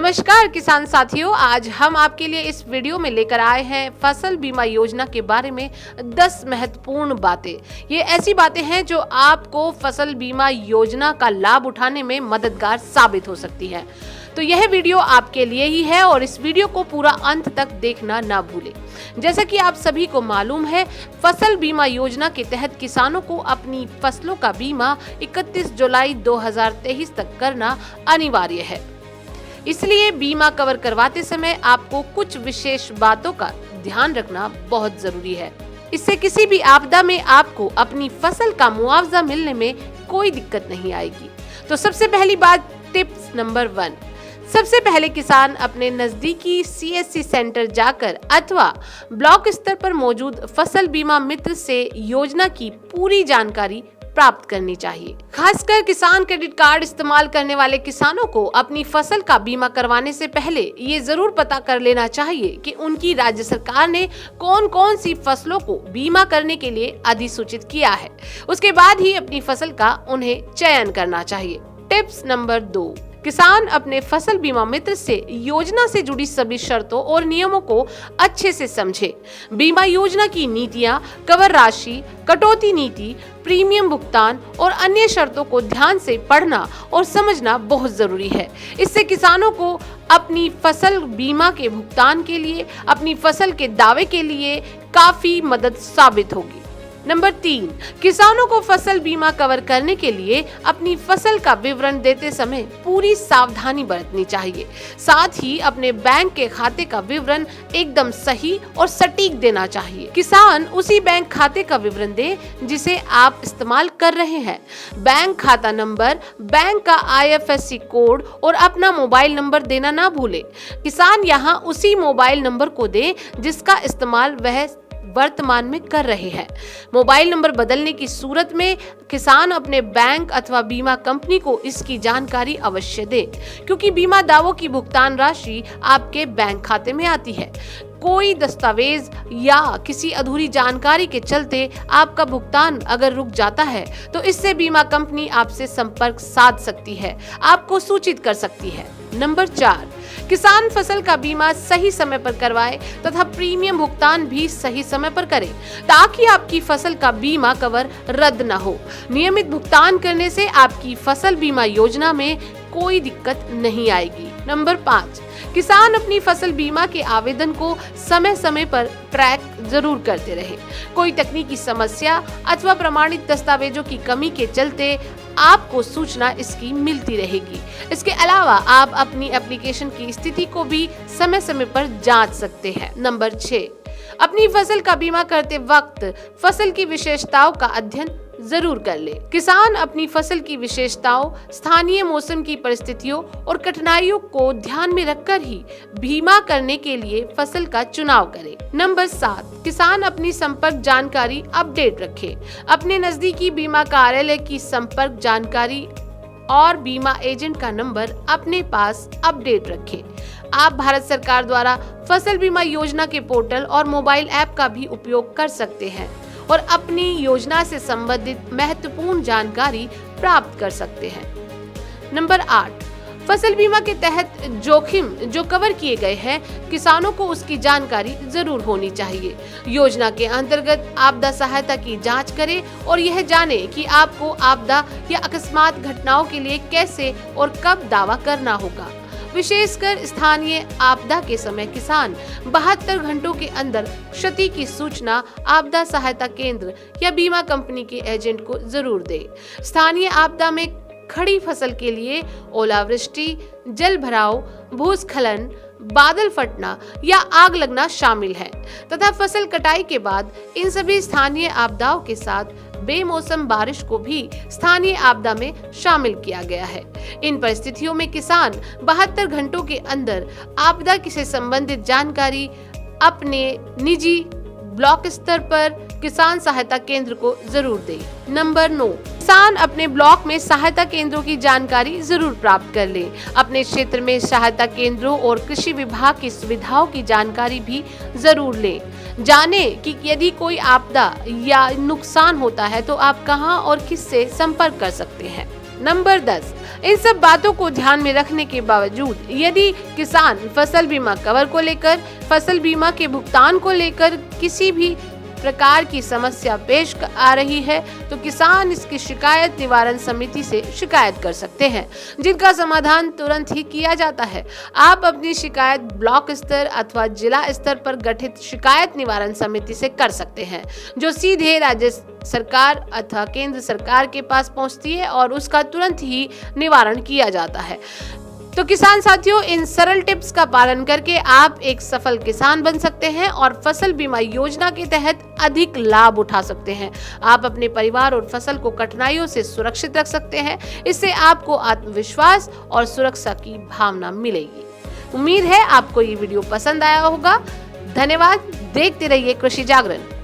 नमस्कार किसान साथियों, आज हम आपके लिए इस वीडियो में लेकर आए हैं फसल बीमा योजना के बारे में 10 महत्वपूर्ण बातें। ये ऐसी बातें हैं जो आपको फसल बीमा योजना का लाभ उठाने में मददगार साबित हो सकती है। तो यह वीडियो आपके लिए ही है और इस वीडियो को पूरा अंत तक देखना ना भूलें। जैसा कि आप सभी को मालूम है, फसल बीमा योजना के तहत किसानों को अपनी फसलों का बीमा 31 जुलाई 2023 तक करना अनिवार्य है। इसलिए बीमा कवर करवाते समय आपको कुछ विशेष बातों का ध्यान रखना बहुत जरूरी है। इससे किसी भी आपदा में आपको अपनी फसल का मुआवजा मिलने में कोई दिक्कत नहीं आएगी। तो सबसे पहली बात, टिप्स नंबर 1। सबसे पहले किसान अपने नजदीकी CSC सेंटर जाकर अथवा ब्लॉक स्तर पर मौजूद फसल बीमा मित्र से योजना की पूरी जानकारी प्राप्त करनी चाहिए। खासकर किसान क्रेडिट कार्ड इस्तेमाल करने वाले किसानों को अपनी फसल का बीमा करवाने से पहले ये जरूर पता कर लेना चाहिए कि उनकी राज्य सरकार ने कौन कौन सी फसलों को बीमा करने के लिए अधिसूचित किया है। उसके बाद ही अपनी फसल का उन्हें चयन करना चाहिए। Tips number 2। किसान अपने फसल बीमा मित्र से योजना से जुड़ी सभी शर्तों और नियमों को अच्छे से समझे। बीमा योजना की नीतियां, कवर राशि, कटौती नीति, प्रीमियम भुगतान और अन्य शर्तों को ध्यान से पढ़ना और समझना बहुत जरूरी है। इससे किसानों को अपनी फसल बीमा के भुगतान के लिए, अपनी फसल के दावे के लिए काफी मदद साबित होगी। नंबर 3, किसानों को फसल बीमा कवर करने के लिए अपनी फसल का विवरण देते समय पूरी सावधानी बरतनी चाहिए। साथ ही अपने बैंक के खाते का विवरण एकदम सही और सटीक देना चाहिए। किसान उसी बैंक खाते का विवरण दे जिसे आप इस्तेमाल कर रहे हैं। बैंक खाता नंबर, बैंक का IFSC कोड और अपना मोबाइल नंबर देना ना भूले। किसान यहाँ उसी मोबाइल नंबर को दे जिसका इस्तेमाल वह वर्तमान में कर रहे हैं। मोबाइल नंबर बदलने की सूरत में किसान अपने बैंक अथवा बीमा कंपनी को इसकी जानकारी अवश्य दे, क्योंकि बीमा दावों की भुगतान राशि आपके बैंक खाते में आती है। कोई दस्तावेज या किसी अधूरी जानकारी के चलते आपका भुगतान अगर रुक जाता है तो इससे बीमा कंपनी आपसे संपर्क साध सकती है, आपको सूचित कर सकती है। नंबर 4, किसान फसल का बीमा सही समय पर करवाए तथा प्रीमियम भुगतान भी सही समय पर करे, ताकि आपकी फसल का बीमा कवर रद्द न हो। नियमित भुगतान करने से आपकी फसल बीमा योजना में कोई दिक्कत नहीं आएगी। नंबर 5, किसान अपनी फसल बीमा के आवेदन को समय समय पर ट्रैक जरूर करते रहे। कोई तकनीकी समस्या अथवा प्रमाणित दस्तावेजों की कमी के चलते आपको सूचना इसकी मिलती रहेगी। इसके अलावा आप अपनी एप्लीकेशन की स्थिति को भी समय समय पर जांच सकते हैं। नंबर 6, अपनी फसल का बीमा करते वक्त फसल की विशेषताओं का अध्ययन जरूर कर ले। किसान अपनी फसल की विशेषताओं, स्थानीय मौसम की परिस्थितियों और कठिनाइयों को ध्यान में रखकर ही बीमा करने के लिए फसल का चुनाव करे। नंबर 7, किसान अपनी संपर्क जानकारी अपडेट रखे। अपने नजदीकी बीमा कार्यालय की संपर्क जानकारी और बीमा एजेंट का नंबर अपने पास अपडेट रखें। आप भारत सरकार द्वारा फसल बीमा योजना के पोर्टल और मोबाइल ऐप का भी उपयोग कर सकते हैं और अपनी योजना से संबंधित महत्वपूर्ण जानकारी प्राप्त कर सकते हैं। नंबर 8, फसल बीमा के तहत जोखिम जो कवर किए गए हैं, किसानों को उसकी जानकारी जरूर होनी चाहिए। योजना के अंतर्गत आपदा सहायता की जांच करें और यह जाने कि आपको आपदा या अकस्मात घटनाओं के लिए कैसे और कब दावा करना होगा। विशेषकर स्थानीय आपदा के समय किसान 72 घंटों के अंदर क्षति की सूचना आपदा सहायता केंद्र या बीमा कंपनी के एजेंट को जरूर दे। स्थानीय आपदा में खड़ी फसल के लिए ओलावृष्टि, जल भराव, भूस्खलन, बादल फटना या आग लगना शामिल है तथा फसल कटाई के बाद इन सभी स्थानीय आपदाओं के साथ बेमौसम बारिश को भी स्थानीय आपदा में शामिल किया गया है। इन परिस्थितियों में किसान 72 घंटों के अंदर आपदा से संबंधित जानकारी अपने निजी ब्लॉक स्तर पर किसान सहायता केंद्र को जरूर दे। नंबर 9, किसान अपने ब्लॉक में सहायता केंद्रों की जानकारी जरूर प्राप्त कर ले। अपने क्षेत्र में सहायता केंद्रों और कृषि विभाग की सुविधाओं की जानकारी भी जरूर ले। जाने कि यदि कोई आपदा या नुकसान होता है तो आप कहां और किससे संपर्क कर सकते हैं। नंबर 10, इन सब बातों को ध्यान में रखने के बावजूद यदि किसान फसल बीमा कवर को लेकर, फसल बीमा के भुगतान को लेकर किसी भी प्रकार की समस्या पेश आ रही है तो किसान इसकी शिकायत निवारण समिति से शिकायत कर सकते हैं, जिनका समाधान तुरंत ही किया जाता है। आप अपनी शिकायत ब्लॉक स्तर अथवा जिला स्तर पर गठित शिकायत निवारण समिति से कर सकते हैं, जो सीधे राज्य सरकार अथवा केंद्र सरकार के पास पहुंचती है और उसका तुरंत ही निवारण किया जाता है। तो किसान साथियों, इन सरल टिप्स का पालन करके आप एक सफल किसान बन सकते हैं और फसल बीमा योजना के तहत अधिक लाभ उठा सकते हैं। आप अपने परिवार और फसल को कठिनाइयों से सुरक्षित रख सकते हैं। इससे आपको आत्मविश्वास और सुरक्षा की भावना मिलेगी। उम्मीद है आपको ये वीडियो पसंद आया होगा। धन्यवाद। देखते रहिए कृषि जागरण।